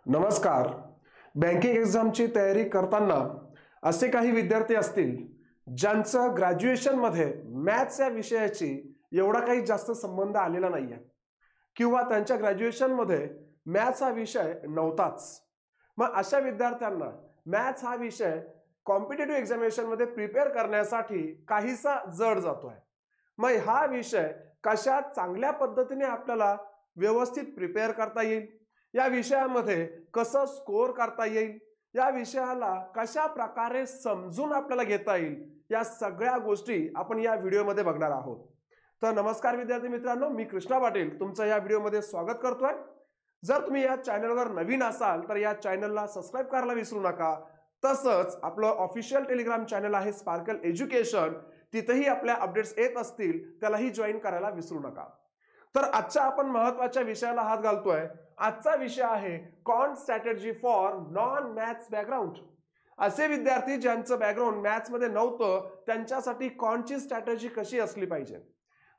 नमस्कार. बँकिंग एक्झामची तयारी करताना असे काही विद्यार्थी असतील ज्यांचं ग्रॅज्युएशनमध्ये मॅथ्स या विषयाची एवढा काही जास्त संबंध आलेला नाही आहे किंवा त्यांच्या ग्रॅज्युएशनमध्ये मॅथ्स हा विषय नव्हताच. मग अशा विद्यार्थ्यांना मॅथ्स हा विषय कॉम्पिटिटिव्ह एक्झामिनेशनमध्ये प्रिपेअर करण्यासाठी काहीसा जड जातोय. मग हा विषय कशा चांगल्या पद्धतीने आपल्याला व्यवस्थित प्रिपेअर करता येईल, या विषयामध्ये कसं स्कोअर करता येईल, या विषयाला कशा प्रकारे समजून आपल्याला घेता येईल, या सगळ्या गोष्टी आपण या व्हिडिओमध्ये बघणार आहोत. तर नमस्कार विद्यार्थी मित्रांनो, मी कृष्णा पाटील तुमचं या व्हिडिओमध्ये स्वागत करतोय. जर तुम्ही या चॅनलवर नवीन असाल तर या चॅनलला सबस्क्राईब करायला विसरू नका. तसंच आपलं ऑफिशियल टेलिग्राम चॅनल आहे स्पार्कल एज्युकेशन, तिथेही आपल्या अपडेट्स येत असतील, त्यालाही जॉईन करायला विसरू नका. तर आजच्या आपण महत्त्वाच्या विषयाला हात घालतोय. आजचा विषय आहे quant strategy for non maths background. असे विद्यार्थी ज्यांचं बॅकग्राऊंड मॅथ्स मध्ये नव्हतं त्यांच्यासाठी क्वांटची स्ट्रॅटेजी कशी असली पाहिजे.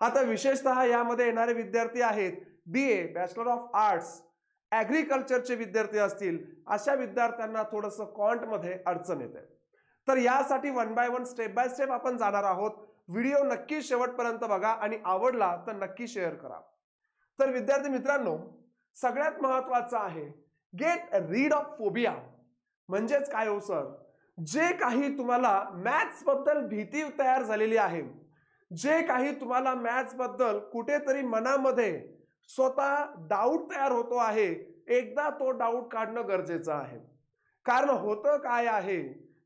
आता विशेषतः यामध्ये येणारे विद्यार्थी आहेत BA बॅचलर ऑफ आर्ट्स, ॲग्रिकल्चरचे विद्यार्थी असतील, अशा विद्यार्थ्यांना थोडंसं क्वांटमध्ये अडचण येते. तर यासाठी one by one step by step आपण जाणार आहोत. व्हिडिओ नक्की शेवटपर्यंत बघा आणि आवडला तर नक्की शेअर करा. तर विद्यार्थी मित्रांनो, सगळ्यात महत्त्वाचं आहे गेट रीड ऑफ फोबिया. म्हणजेच काय हो सर, जे काही तुम्हाला मॅथ्स बद्दल भीती तयार झालेली आहे, जे काही तुम्हाला मॅथ्स बद्दल कुठेतरी मनामध्ये स्वतः डाऊट तयार होतो आहे, एकदा तो डाऊट काढणं गरजेचं आहे. कारण होतं काय आहे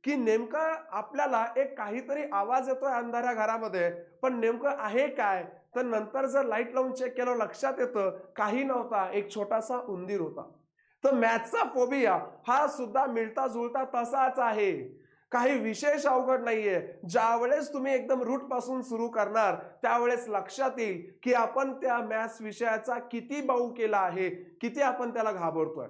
की नेमकं आपल्याला एक काहीतरी आवाज येतोय अंधाऱ्या घरामध्ये, पण नेमकं आहे काय, तर नंतर जर लाईट लावून चेक केलं लक्षात येतं काही नव्हता, एक छोटासा उंदीर होता. तर मॅथ्सचा फोबिया हा सुद्धा मिळता जुळता तसाच आहे, काही विशेष अवघड नाहीये. ज्यावेळेस तुम्ही एकदम रूट पासून सुरू करणार त्यावेळेस लक्षात येईल की आपण त्या मॅथ्स विषयाचा किती बाऊ केला आहे, किती आपण त्याला घाबरतोय.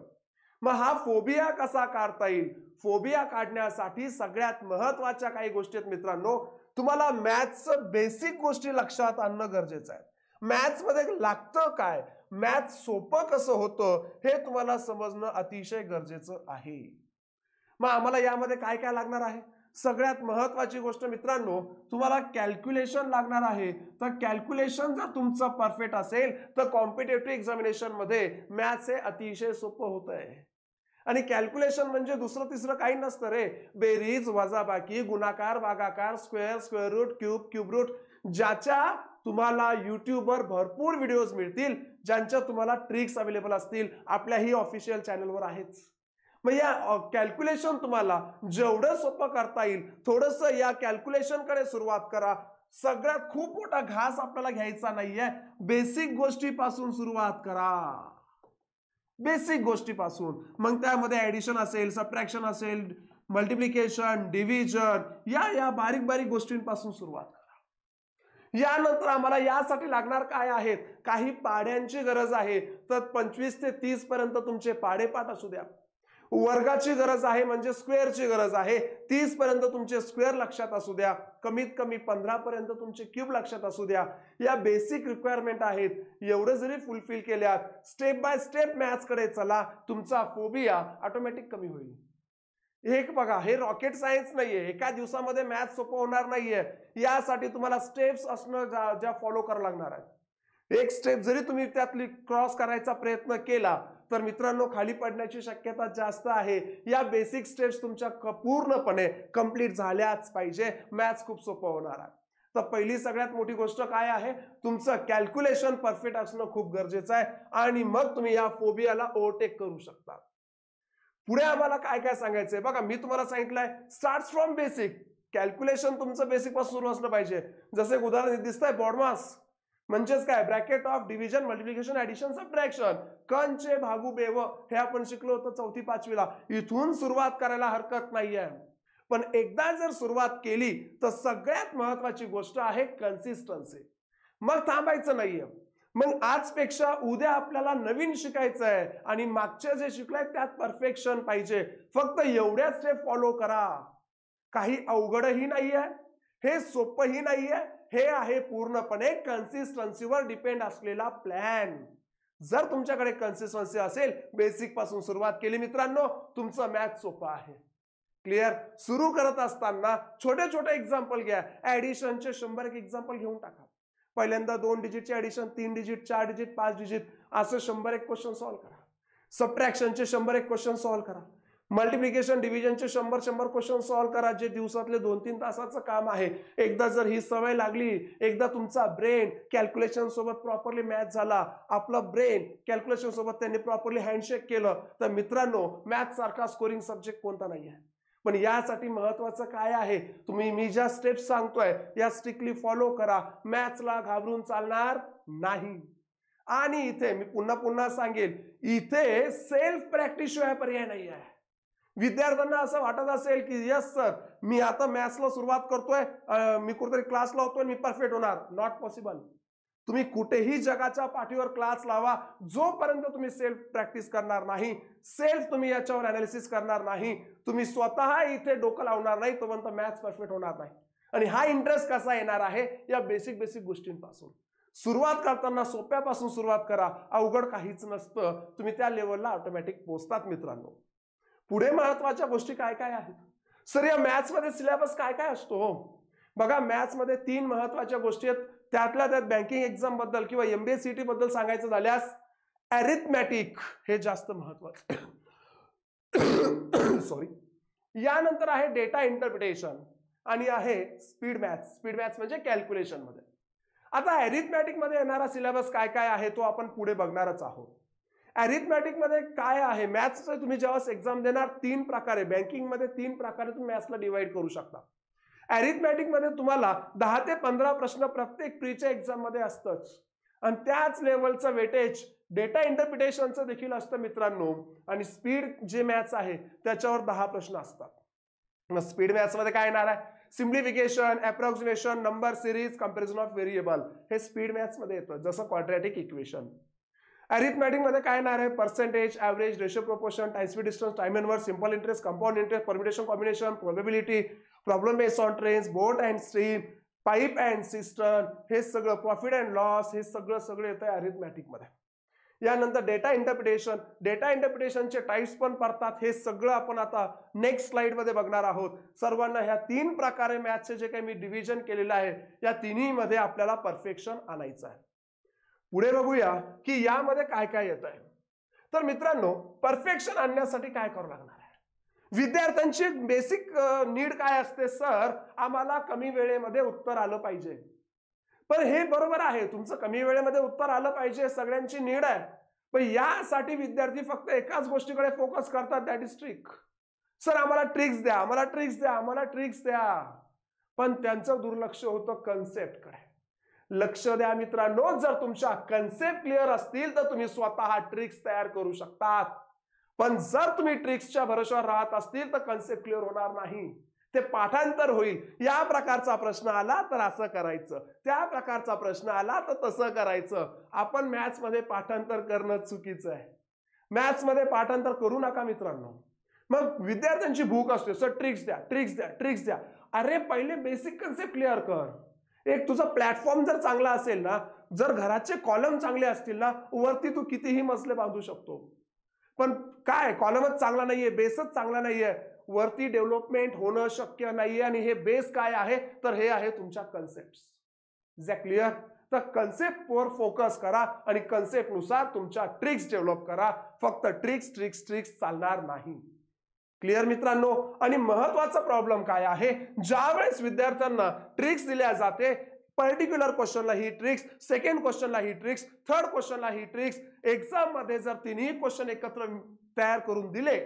मग हा फोबिया कसा काढता येईल? फोबिया काढण्यासाठी सगळ्यात महत्त्वाच्या काही गोष्टी आहेत मित्रांनो. तुम्हाला मॅथ्सचं बेसिक गोष्टी लक्षात आणणं गरजेचं आहे. मॅथ्स मध्ये लागतं काय, मॅथ्स सोपं कसं होतं हे तुम्हाला समजणं अतिशय गरजेचं आहे. मग आम्हाला यामध्ये काय काय लागणार आहे? सगळ्यात महत्त्वाची गोष्ट मित्रांनो, तुम्हाला कॅल्क्युलेशन लागणार आहे. तर कॅल्क्युलेशन जर तुमचं परफेक्ट असेल तर कॉम्पिटिटिव्ह एक्झामिनेशन मध्ये मॅथ्स हे अतिशय सोपं होतंय. आणि कॅल्क्युलेशन म्हणजे दुसरं तिसरं काही नसतं रे. बेरीज, वजाबाकी, गुणाकार, भागाकार, square, square root, cube, cube root, ज्याच्या तुम्हाला युट्यूबवर भरपूर व्हिडिओज मिळतील, ज्यांच्या तुम्हाला ट्रिक्स अवेलेबल असतील, आपल्याही ऑफिशियल चॅनलवर आहेच. मग या कॅल्क्युलेशन तुम्हाला जेवढं सोपं करता येईल थोडंसं या कॅल्क्युलेशन कडे सुरुवात करा. सगळ्यात खूप मोठा घास आपल्याला घ्यायचा नाहीये, बेसिक गोष्टीपासून सुरुवात करा. बेसिक गोष्टीपासून, मग त्यामध्ये ऍडिशन असेल, सबट्रॅक्शन असेल, मल्टिप्लिकेशन, डिव्हिजन, या बारीक बारीक गोष्टींपासून सुरुवात करा. यानंतर आम्हाला यासाठी लागणार काय आहेत, काही पाड्यांची गरज आहे. तर 25 ते 30 पर्यंत तुमचे पाडेपाठ असू द्या. वर्गाची गरज आहे म्हणजे स्क्वेअरची गरज आहे, 30 पर्यंत तुमचे स्क्वेअर लक्षात असू द्या. कमीत कमी 15 पर्यंत तुमचे क्यूब लक्षात असू द्या. या बेसिक रिक्वायरमेंट आहेत. एवढं जरी फुलफिल केल्यात, स्टेप बाय स्टेप मॅथ्स कडे चला, तुमचा फोबिया ऑटोमॅटिक कमी होईल. एक बघा, हे रॉकेट सायन्स नाहीये, एका दिवसामध्ये मॅथ्स सोपं होणार नाहीये. यासाठी तुम्हाला स्टेप्स असणं ज्या फॉलो करावं लागणार आहेत. एक स्टेप जरी तुम्ही त्यातली क्रॉस करायचा प्रयत्न केला तर मित्रांनो खाली पडण्याची शक्यता जास्त आहे. या बेसिक स्टेप्स तुमच्या पूर्णपणे कंप्लीट झाल्याच पाहिजे, मॅथ्स खूप सोपं होणार आहे. तर पहिली सगळ्यात मोठी गोष्ट काय आहे, तुमचं कॅल्क्युलेशन परफेक्ट असणं खूप गरजेचं आहे. आणि मग तुम्ही या फोबियाला ओव्हरटेक करू शकता. पुढे आम्हाला काय काय सांगायचंय बघा, मी तुम्हाला सांगितलंय स्टार्ट फ्रॉम बेसिक. कॅल्क्युलेशन तुमचं बेसिक पासून सुरू असलं पाहिजे. जसे एक उदाहरण दिसतंय, बॉडमास म्हणजेच काय, bracket of division, multiplication, addition, subtraction, कंचे भागू बेव, हे आपण शिकलो होतो 4थी 5वीला. इथून सुरुवात करायला हरकत नाहीये. पण एकदा जर सुरुवात केली तर सगळ्यात महत्वाची गोष्ट आहे कन्सिस्टन्सी. मग थांबायचं नाहीये. मग आजपेक्षा उद्या आपल्याला नवीन शिकायचं आहे आणि मागचे जे शिकलाय त्यात परफेक्शन पाहिजे. फक्त एवढ्याच स्टेप फॉलो करा. काही अवघडही नाहीये, हे सोपंही नाहीये, हे आहे पूर्णपणे कन्सिस्टन्सीवर डिपेंड असलेला प्लॅन. जर तुमच्याकडे कन्सिस्टन्सी असेल, बेसिक पासून सुरुवात केली मित्रांनो, तुमचं मॅथ सोपं आहे. क्लिअर. सुरू करत असताना छोटे छोटे एक्झाम्पल घ्या. ऍडिशनचे 100 एक एक्झाम्पल घेऊन टाका. पहिल्यांदा 2 डिजिटचे ऍडिशन, 3 डिजिट, 4 डिजिट, 5 डिजिट असं 100 एक क्वेश्चन सॉल्व्ह करा. सबट्रॅक्शनचे 100 एक क्वेश्चन सॉल्व्ह करा. मल्टिप्लिकेशन डिव्हिजनचे 100 क्वेश्चन सॉल्व्ह करा, जे दिवसातले 2-3 तासाचं काम आहे. एकदा जर ही सवय लागली, एकदा तुमचा ब्रेन कॅल्क्युलेशन सोबत प्रॉपरली मॅच झाला, आपलं ब्रेन कॅल्क्युलेशन सोबत त्यांनी प्रॉपरली हँडशेक केलं, तर मित्रांनो मॅथ सारखा स्कोरिंग सब्जेक्ट कोणता नाही आहे. पण यासाठी महत्वाचं काय आहे, मी ज्या स्टेप्स सांगतोय या स्ट्रिक्टली फॉलो करा. मॅथ्सला घाबरून चालणार नाही. आणि इथे मी पुन्हा सांगेल, इथे सेल्फ प्रॅक्टिस शिवाय पर्याय नाही आहे. विद्यार्थ्यांना असं वाटत असेल की यस सर, मी आता मॅथ्सला सुरुवात करतोय, मी कुठेतरी क्लास लावतोय, मी परफेक्ट होणार. Not possible. तुम्ही कुठेही जगाच्या पाठीवर क्लास लावा, जोपर्यंत तुम्ही सेल्फ प्रॅक्टिस करणार नाही, सेल्फ तुम्ही याच्यावर अनालिसिस करणार नाही, तुम्ही स्वतः इथे डोकं लावणार नाही, तोपर्यंत मॅथ्स परफेक्ट होणार नाही. आणि हा इंटरेस्ट कसा येणार आहे, या बेसिक गोष्टींपासून. सुरुवात करताना सोप्यापासून सुरुवात करा. अवघड काहीच नसतं. तुम्ही त्या लेवलला ऑटोमॅटिक पोहोचतात मित्रांनो. पुढे महत्वाच्या गोष्टी काय काय आहेत सर, या मॅथ्स मध्ये सिलेबस काय काय असतो? बघा, मॅथ्स मध्ये 3 महत्वाच्या गोष्टी आहेत. त्यातल्या त्यात बँकिंग एक्झाम बद्दल किंवा MBA CET बद्दल सांगायचं झाल्यास अरिथमॅटिक हे जास्त महत्वाचं. सॉरी. यानंतर आहे डेटा इंटरप्रिटेशन आणि आहे स्पीड मॅथ्स. स्पीड मॅथ्स म्हणजे कॅल्क्युलेशन मध्ये. आता अरिथमॅटिक मध्ये येणारा सिलेबस काय काय आहे तो आपण पुढे बघणारच आहोत. अरिथमॅटिक मध्ये काय आहे, मॅथ्सचं तुम्ही जेव्हा एक्झाम देणार 3 प्रकारे, बँकिंग मध्ये 3 प्रकारे तुम्ही मॅथ्सला डिवाइड करू शकता. अरिथमॅटिक मध्ये तुम्हाला 10 ते 15 प्रश्न प्रत्येक प्रीच्या एक्झाम मध्ये असतंच. आणि त्याच लेवलचं वेटेज डेटा इंटरप्रिटेशनचं देखील असतं मित्रांनो. आणि स्पीड जे मॅथ्स आहे त्याच्यावर 10 प्रश्न असतात. मग स्पीड मॅथ्स मध्ये काय येणार आहे, simplification, approximation, number series, comparison of variable, हे स्पीड मॅथ्स मध्ये येतं, जसं क्वाड्रॅटिक इक्वेशन. अरिथमॅटिक मध्ये काय येणार आहे, percentage, average, ratio proportion, time speed distance, time inverse, simple interest, compound interest, permutation combination, probability, problem based on trains, boat and stream, pipe and system, हे सगळं, profit and loss, हे सगळं येतं arithmetic मध्ये. यानंतर डेटा इंटरप्रिटेशन. डेटा इंटरप्रिटेशनचे टाइप्स पण पडतात. हे सगळं आपण आता नेक्स्ट स्लाइड मध्ये बघणार आहोत. सर्वांना ह्या 3 प्रकारे मॅथ्सचे जे काही मी डिव्हिजन केलेलं आहे, या तिन्ही मध्ये आपल्याला परफेक्शन आणायचं आहे. पुढे बघूया की यामध्ये काय काय येत आहे. तर मित्रांनो, परफेक्शन आणण्यासाठी काय करावं लागणार आहे, विद्यार्थ्यांची बेसिक नीड काय असते, सर आम्हाला कमी वेळेमध्ये उत्तर आलं पाहिजे. पण हे बरोबर आहे, तुमचं कमी वेळेमध्ये उत्तर आलं पाहिजे, सगळ्यांची नीड आहे. पण यासाठी विद्यार्थी फक्त एकाच गोष्टीकडे फोकस करतात, दॅट इज ट्रिक. सर आम्हाला ट्रिक्स द्या, आम्हाला ट्रिक्स द्या, आम्हाला ट्रिक्स द्या. पण त्यांचं दुर्लक्ष होतं कन्सेप्टकडे. लक्ष द्या मित्रांनो, जर तुमच्या कन्सेप्ट क्लिअर असतील तर तुम्ही स्वतः ट्रिक्स तयार करू शकतात. पण जर तुम्ही ट्रिक्सच्या भरोश्यावर राहत असतील तर कन्सेप्ट क्लिअर होणार नाही, ते पाठांतर होईल. या प्रकारचा प्रश्न आला तर असं करायचं, त्या प्रकारचा प्रश्न आला तर तसं करायचं. आपण मॅथ्स मध्ये पाठांतर करणं चुकीचं आहे. मॅथ्स मध्ये पाठांतर करू नका मित्रांनो. मग विद्यार्थ्यांची भूक असते, सर ट्रिक्स द्या, ट्रिक्स द्या, ट्रिक्स द्या. अरे पहिले बेसिक कन्सेप्ट क्लिअर कर. एक तुझा प्लॅटफॉर्म जर चांगला असेल ना, जर घराचे कॉलम चांगले असतील ना, वरती तू कितीही मजले बांधू शकतो. पण काय, कॉलमच चांगला नाहीये, बेसच चांगला नाहीये, वरती डेव्हलपमेंट होणं शक्य नाहीये. आणि हे बेस काय आहे, तर हे आहे तुमच्या कन्सेप्ट. Is that clear? तर कन्सेप्टवर फोकस करा आणि कन्सेप्ट नुसार तुमच्या ट्रिक्स डेव्हलप करा. फक्त ट्रिक्स ट्रिक्स ट्रिक्स चालणार नाही. क्लिअर मित्रांनो? आणि महत्वाचा प्रॉब्लेम काय आहे, ज्यावेळेस विद्यार्थ्यांना ट्रिक्स दिल्या जाते, पर्टिक्युलर क्वेश्चनला ही ट्रिक्स, सेकंड क्वेश्चनला ही ट्रिक्स, थर्ड क्वेश्चनला ही ट्रिक्स, एक्झाम मध्ये जर तिन्ही क्वेश्चन एकत्र तयार करून दिले,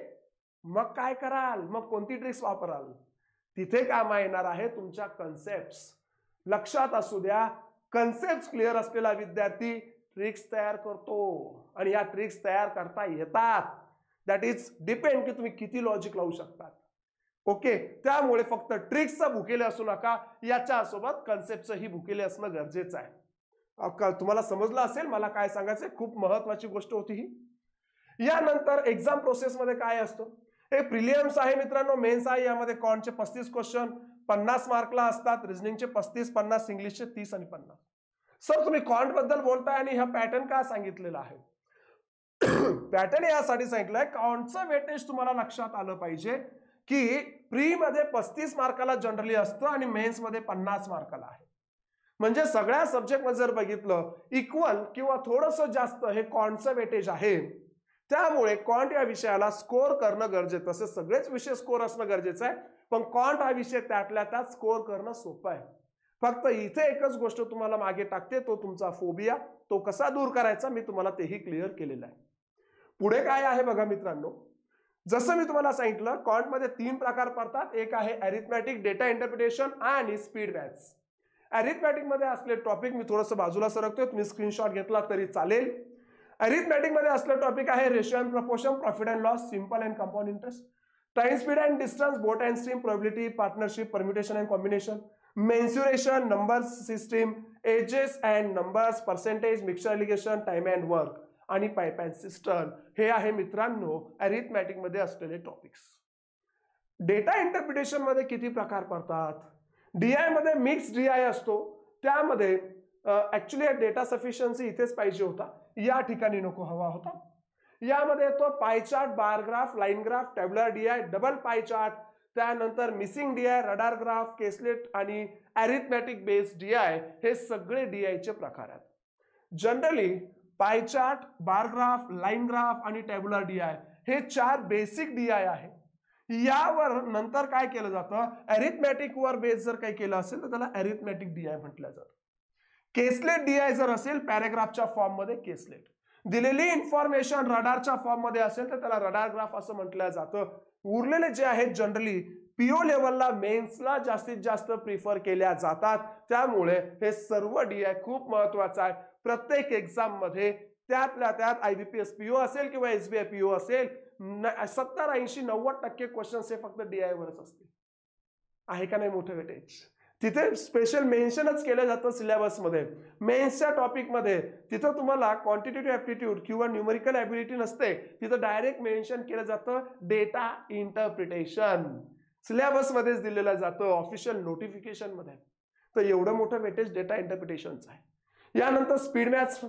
मग काय कराल, मग कोणती ट्रिक्स वापराल? तिथे कामा येणार आहे तुमच्या कन्सेप्ट. लक्षात असू द्या, कन्सेप्ट क्लिअर असलेला विद्यार्थी ट्रिक्स तयार करतो आणि या ट्रिक्स तयार करता येतात. दॅट इज डिपेंड की तुम्ही किती लॉजिक लावू शकतात. ओके, त्यामुळे फक्त ट्रिक्सचं भुकेले असू नका, याच्यासोबत कन्सेप्टचंही भुकेले असणं गरजेचं आहे. तुम्हाला समजलं असेल मला काय सांगायचंय, खूप महत्वाची गोष्ट होती ही. यानंतर एक्झाम प्रोसेस मध्ये काय असतं, हे प्रिलियम्स आहे मित्रांनो, मेन्स आहे. यामध्ये कॉन्टचे 35 क्वेश्चन 50 मार्कला असतात, रिजनिंगचे 35, 50, इंग्लिशचे 30 आणि 50. सर तुम्ही कॉन्ट बद्दल बोलताय आणि हा पॅटर्न का सांगितलेला आहे, पॅटर्न यासाठी सांगितलंय, कॉन्टचं वेटेज तुम्हाला लक्षात आलं पाहिजे की प्री मध्ये 35 मार्काला जनरली असतं आणि मेन्स मध्ये 50 मार्काला आहे. म्हणजे सगळ्या सब्जेक्ट मध्ये जर बघितलं इक्वल किंवा थोडंसं जास्त हे कॉन्टचं वेटेज आहे. त्यामुळे कॉन्ट या विषयाला स्कोर करणं गरजेचं. तसे सगळेच विषय स्कोर असणं गरजेचं आहे, पण कॉन्ट हा विषय त्यातल्या त्यात स्कोर करणं सोपं आहे. फक्त इथे एकच गोष्ट तुम्हाला मागे टाकते, तो तुमचा फोबिया. तो कसा दूर करायचा मी तुम्हाला तेही क्लिअर केलेलं आहे. पुढे काय आहे बघा मित्रांनो, जसं मी तुम्हाला सांगितलं कॉन्ट मध्ये 3 प्रकार पडतात. एक आहे अरिथमॅटिक, डेटा इंटरप्रिटेशन आणि स्पीड मॅथ्स. अरिथमॅटिक मध्ये असले टॉपिक मी थोडंसं बाजूला सरकतोय, तुम्ही स्क्रीनशॉट घेतला तरी चालेल. अरिथमॅटिक मध्ये असलं टॉपिक आहे ratio and proportion, profit and loss, simple and compound interest, time speed and distance, boat and stream, probability, partnership, permutation and combination, mensuration, numbers system, ages and numbers, percentage, mixture alligation, time and work आणि pipe and system. हे आहे मित्रांनो arithmetic मध्ये असलेले topics. Data interpretation मध्ये किती प्रकार पडतात? डीआय मध्ये मिक्स डीआय असतो, त्यामध्ये ऍक्च्युली डेटा सफिशियन्सी इथेच पाहिजे होता, या ठिकाणी नको हवा होता. यामध्ये येतो pie chart, bar graph, line graph, tabular DI, double pie chart, त्यानंतर missing DI, radar graph, caselet आणि अरिथमॅटिक बेस्ड डीआय. हे सगळे डीआय चे प्रकार आहेत. Generally pie chart, bar graph, line graph आणि टॅब्युलर डीआय हे 4 बेसिक डीआय आहे. यावर नंतर काय केलं जातं, अरिथमॅटिक वर बेस जर काही केलं असेल तर त्याला अरिथमॅटिक डीआय म्हटलं जातं. केसलेट डीआय जर असेल पॅराग्राफच्या फॉर्म मध्ये केसलेट, दिलेली इन्फॉर्मेशन रडारच्या फॉर्म मध्ये असेल तर त्याला रडार ग्राफ असं म्हटलं जातं. उरलेले जे आहेत जनरली पीओ लेवलला, मेन्सला जास्तीत जास्त प्रिफर केल्या जातात. त्यामुळे हे सर्व डीआय खूप महत्वाचं आहे. प्रत्येक एक्झाम मध्ये त्यातल्या त्यात आयबीपीएस पीओ असेल किंवा एसबीआय पीओ असेल, 70, 80, 90% क्वेश्चन्स हे फक्त डीआय वरच असतील. आहे का नाही मोठं वेटेज? तिथे स्पेशल मेन्शनच केलं जातं सिलेबसमध्ये. मेन्सच्या टॉपिक मध्ये तिथं तुम्हाला क्वांटिटेटिव्ह ऍप्टिट्यूड किंवा न्यूमेरिकल ॲबिलिटी नसते, तिथं डायरेक्ट मेन्शन केलं जातं डेटा इंटरप्रिटेशन. सिलेबस मध्येच दिलेलं जातं, ऑफिशियल नोटिफिकेशन मध्ये. तर एवढं मोठं वेटेज डेटा इंटरप्रिटेशनचं आहे. यानंतर स्पीड मॅथ्स.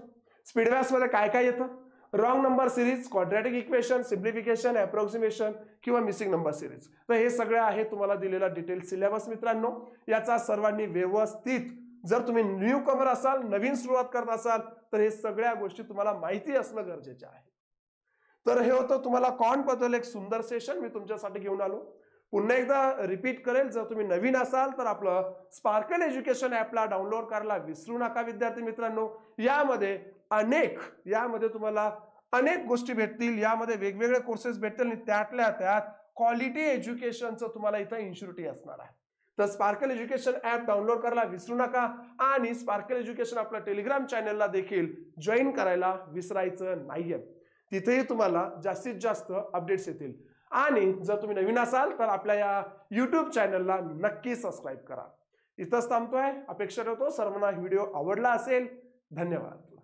स्पीड मॅथ्स मध्ये काय काय येतं? Wrong number series, quadratic equation, simplification, approximation किंवा मिसिंग नंबर सिरीज. तर हे सगळे आहे तुम्हाला दिलेला डिटेल सिलेबस मित्रांनो. याचा सर्वांनी व्यवस्थित, जर तुम्ही न्यू कमर असाल, नवीन सुरुवात करत असाल तर हे सगळ्या गोष्टी तुम्हाला माहिती असणं गरजेचं आहे. तर हे होतं तुम्हाला कॉन्ट बद्दल एक सुंदर सेशन मी तुमच्यासाठी घेऊन आलो. पुन्हा एकदा रिपीट करेल, जर तुम्ही नवीन असाल तर आपलं स्पार्कल एज्युकेशन ॲपला डाउनलोड करायला विसरू नका विद्यार्थी मित्रांनो. यामध्ये तुम्हाला अनेक गोष्टी भेटतील, यामध्ये वेगवेगळे कोर्सेस भेटतील आणि त्यातल्या त्यात क्वालिटी एज्युकेशनचं तुम्हाला इथं इन्शुरिटी असणार आहे. तर स्पार्कल एज्युकेशन ॲप डाउनलोड करायला विसरू नका आणि स्पार्कल एज्युकेशन आपल्या टेलिग्राम चॅनलला देखील जॉईन करायला विसरायचं नाहीये. तिथेही तुम्हाला जास्तीत जास्त अपडेट्स येतील. आणि जर तुम्ही नवीन असाल तर आपल्या या YouTube चॅनलला नक्की सबस्क्राईब करा. इथंच थांबतोय. अपेक्षा करतो सर्वांना व्हिडिओ आवडला असेल. धन्यवाद.